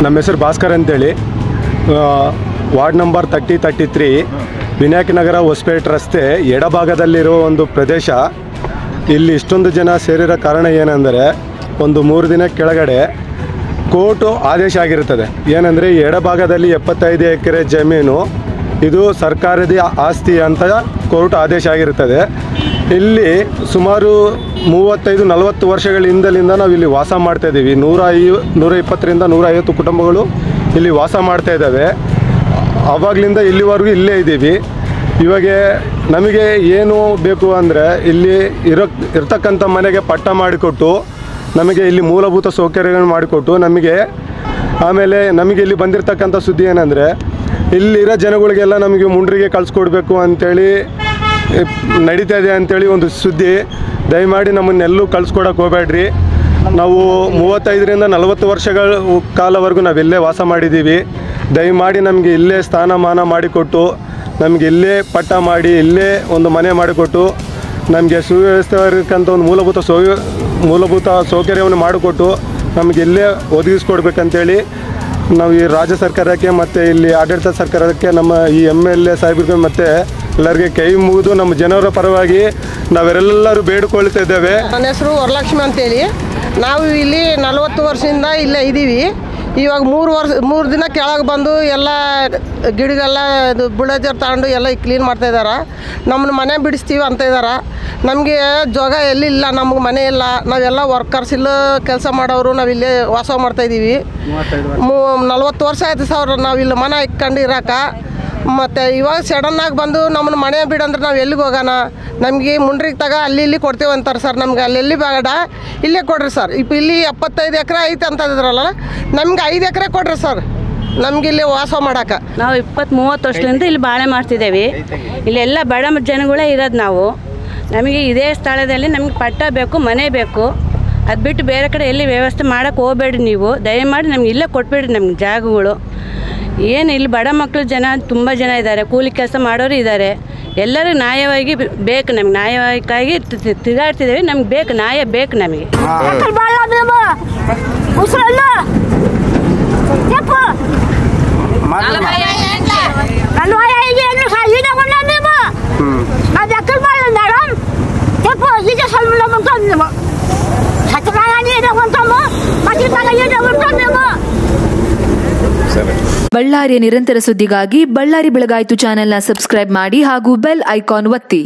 ನಮ್ಮ ಹೆಸರು ಭಾಸ್ಕರ್ ಅಂತೇಳಿ, ವಾರ್ಡ್ ನಂಬರ್ 33 ವಿನಾಯಕ ನಗರ ಹೊಸಪೇಟೆ ರಸ್ತೆ ಎಡಭಾಗದಲ್ಲಿರೋ ಒಂದು ಪ್ರದೇಶ. ಇಲ್ಲಿ ಇಷ್ಟೊಂದು ಜನ ಸೇರಿರೋ ಕಾರಣ ಏನೆಂದರೆ, ಒಂದು 3 ದಿನ ಕೆಳಗಡೆ ಕೋರ್ಟು ಆದೇಶ ಆಗಿರುತ್ತದೆ. ಏನಂದರೆ ಎಡಭಾಗದಲ್ಲಿ 75 ಎಕರೆ ಜಮೀನು ಇದು ಸರ್ಕಾರದ ಆಸ್ತಿ ಅಂತ ಕೋರ್ಟ್ ಆದೇಶ ಆಗಿರುತ್ತದೆ. ಇಲ್ಲಿ ಸುಮಾರು 35-40 ವರ್ಷಗಳಿಂದಲಿಂದ ನಾವು ಇಲ್ಲಿ ವಾಸ ಮಾಡ್ತಾಯಿದ್ದೀವಿ. 120ರಿಂದ 150 ಕುಟುಂಬಗಳು ಇಲ್ಲಿ ವಾಸ ಮಾಡ್ತಾ ಇದ್ದಾವೆ. ಆವಾಗಲಿಂದ ಇಲ್ಲಿವರೆಗೂ ಇಲ್ಲೇ ಇದ್ದೀವಿ. ಇವಾಗ ನಮಗೆ ಏನು ಬೇಕು ಅಂದರೆ, ಇಲ್ಲಿ ಇರ್ತಕ್ಕಂಥ ಮನೆಗೆ ಪಟ್ಟ ಮಾಡಿಕೊಟ್ಟು, ನಮಗೆ ಇಲ್ಲಿ ಮೂಲಭೂತ ಸೌಕರ್ಯಗಳನ್ನು ಮಾಡಿಕೊಟ್ಟು ನಮಗೆ, ಆಮೇಲೆ ನಮಗೆ ಇಲ್ಲಿ ಬಂದಿರತಕ್ಕಂಥ ಸುದ್ದಿ ಏನಂದರೆ, ಇಲ್ಲಿರೋ ಜನಗಳಿಗೆಲ್ಲ ನಮಗೆ ಮುಂಡ್ರಿಗೆ ಕಳಿಸ್ಕೊಡ್ಬೇಕು ಅಂಥೇಳಿ ನಡೀತಾ ಇದೆ ಅಂಥೇಳಿ ಒಂದು ಸುದ್ದಿ. ದಯಮಾಡಿ ನಮ್ಮನ್ನೆಲ್ಲೂ ಕಳಿಸ್ಕೊಡಕ್ಕೆ ಹೋಗಬೇಡ್ರಿ. ನಾವು 35ರಿಂದ 40 ವರ್ಷಗಳ ಕಾಲವರೆಗೂ ನಾವಿಲ್ಲೇ ವಾಸ ಮಾಡಿದ್ದೀವಿ. ದಯಮಾಡಿ ನಮಗೆ ಇಲ್ಲೇ ಸ್ಥಾನಮಾನ ಮಾಡಿಕೊಟ್ಟು, ನಮಗೆ ಇಲ್ಲೇ ಪಟ್ಟ ಮಾಡಿ, ಇಲ್ಲೇ ಒಂದು ಮನೆ ಮಾಡಿಕೊಟ್ಟು, ನಮಗೆ ಸುವ್ಯವಸ್ಥಿತವಾಗಿರ್ತಕ್ಕಂಥ ಒಂದು ಮೂಲಭೂತ ಸೌಕರ್ಯವನ್ನು ಮಾಡಿಕೊಟ್ಟು ನಮಗೆ ಇಲ್ಲೇ ಒದಗಿಸ್ಕೊಡ್ಬೇಕಂತೇಳಿ ನಾವು ಈ ರಾಜ್ಯ ಸರ್ಕಾರಕ್ಕೆ ಮತ್ತು ಇಲ್ಲಿ ಆಡಳಿತ ಸರ್ಕಾರಕ್ಕೆ, ನಮ್ಮ ಈ MLA ಸಾಹೇಬರಿಗೆ ಮತ್ತು ಎಲ್ಲರಿಗೆ ಕೈ ಮುಗಿದು ನಮ್ಮ ಜನರ ಪರವಾಗಿ ನಾವೆಲ್ಲರೂ ಬೇಡಿಕೊಳ್ತಾ ಇದ್ದೇವೆ. ನನ್ನ ಹೆಸರು ವರಲಕ್ಷ್ಮಿ ಅಂತೇಳಿ. ನಾವು ಇಲ್ಲಿ 40 ವರ್ಷದಿಂದ ಇಲ್ಲೇ ಇದ್ದೀವಿ. ಇವಾಗ 3 ದಿನ ಕೆಳಗೆ ಬಂದು ಎಲ್ಲ ಗಿಡಗೆಲ್ಲ ಇದು ಬುಲ್ಡೋಜರ್ ತಗೊಂಡು ಎಲ್ಲ ಕ್ಲೀನ್ ಮಾಡ್ತಾಯಿದ್ದಾರೆ. ನಮ್ಮನ್ನ ಮನೆ ಬಿಡಿಸ್ತೀವಿ ಅಂತ ಇದ್ದಾರೆ. ನಮಗೆ ಜಾಗ ಎಲ್ಲಿಲ್ಲ, ನಮಗೆ ಮನೆ ಇಲ್ಲ. ನಾವೆಲ್ಲ ವರ್ಕರ್ಸ್ ಇಲ್ಲ ಕೆಲಸ ಮಾಡೋರು, ನಾವಿಲ್ಲೇ ವಾಸ ಮಾಡ್ತಾಯಿದ್ದೀವಿ. 40 ವರ್ಷ ಆಯ್ತು ಸರ್ ನಾವು ಇಲ್ಲಿ ಮನೆ ಇಟ್ಕೊಂಡು ಇರೋಕೆ. ಮತ್ತು ಇವಾಗ ಸಡನ್ನಾಗಿ ಬಂದು ನಮ್ಮನ್ನು ಮನೆ ಬಿಡಂದ್ರೆ ನಾವು ಎಲ್ಲಿಗೆ ಹೋಗೋಣ? ನಮಗೆ ಮುಂಡ್ರಿಗೆ ಅಲ್ಲಿ ಇಲ್ಲಿ ಕೊಡ್ತೇವೆ ಅಂತಾರೆ ಸರ್. ನಮ್ಗೆ ಅಲ್ಲೆಲ್ಲಿ ಬೇಡ, ಇಲ್ಲೇ ಕೊಡ್ರಿ ಸರ್. ಇಲ್ಲಿ 75 ಎಕರೆ ಐತೆ ಅಂತ ಇದ್ರಲ್ಲ, ನಮ್ಗೆ 5 ಎಕರೆ ಕೊಡ್ರಿ ಸರ್, ನಮ್ಗೆ ಇಲ್ಲಿ ವಾಸ ಮಾಡೋಕೆ. ನಾವು 20-30 ವರ್ಷದಿಂದ ಇಲ್ಲಿ ಬಾಳೆ ಮಾಡ್ತಿದ್ದೇವೆ. ಇಲ್ಲೆಲ್ಲ ಬಡ ಜನಗಳೇ ಇರೋದು ನಾವು. ನಮಗೆ ಇದೇ ಸ್ಥಳದಲ್ಲಿ ನಮಗೆ ಪಟ್ಟ ಬೇಕು, ಮನೆ ಬೇಕು. ಅದು ಬಿಟ್ಟು ಬೇರೆ ಕಡೆ ಎಲ್ಲಿ ವ್ಯವಸ್ಥೆ ಮಾಡೋಕ್ಕೆ ಹೋಗಬೇಡ್ರಿ ನೀವು. ದಯಮಾಡಿ ನಮ್ಗೆ ಇಲ್ಲೇ ಕೊಟ್ಬೇಡ್ರಿ ನಮ್ಗೆ ಜಾಗಗಳು. ಏನು ಇಲ್ಲಿ ಬಡ ಮಕ್ಕಳು ಜನ ತುಂಬ ಜನ ಇದ್ದಾರೆ, ಕೂಲಿ ಕೆಲಸ ಮಾಡೋರು ಇದ್ದಾರೆ. ಎಲ್ಲರೂ ನ್ಯಾಯವಾಗಿ ಬೇಕು, ನಮ್ಗೆ ನ್ಯಾಯಕ್ಕಾಗಿ ತಿರುಗಾಡ್ತಿದ್ದೇವೆ. ನಮ್ಗೆ ಬೇಕು, ನ್ಯಾಯ ಬೇಕು ನಮಗೆ. ಬಳ್ಳಾರಿಯ ನಿರಂತರ ಸುದ್ದಿಗಾಗಿ ಬಳ್ಳಾರಿ ಬೆಳಗಾಯಿತು ಚಾನೆಲ್ನ ಸಬ್ಸ್ಕ್ರೈಬ್ ಮಾಡಿ ಹಾಗೂ ಬೆಲ್ ಐಕಾನ್ ಒತ್ತಿ.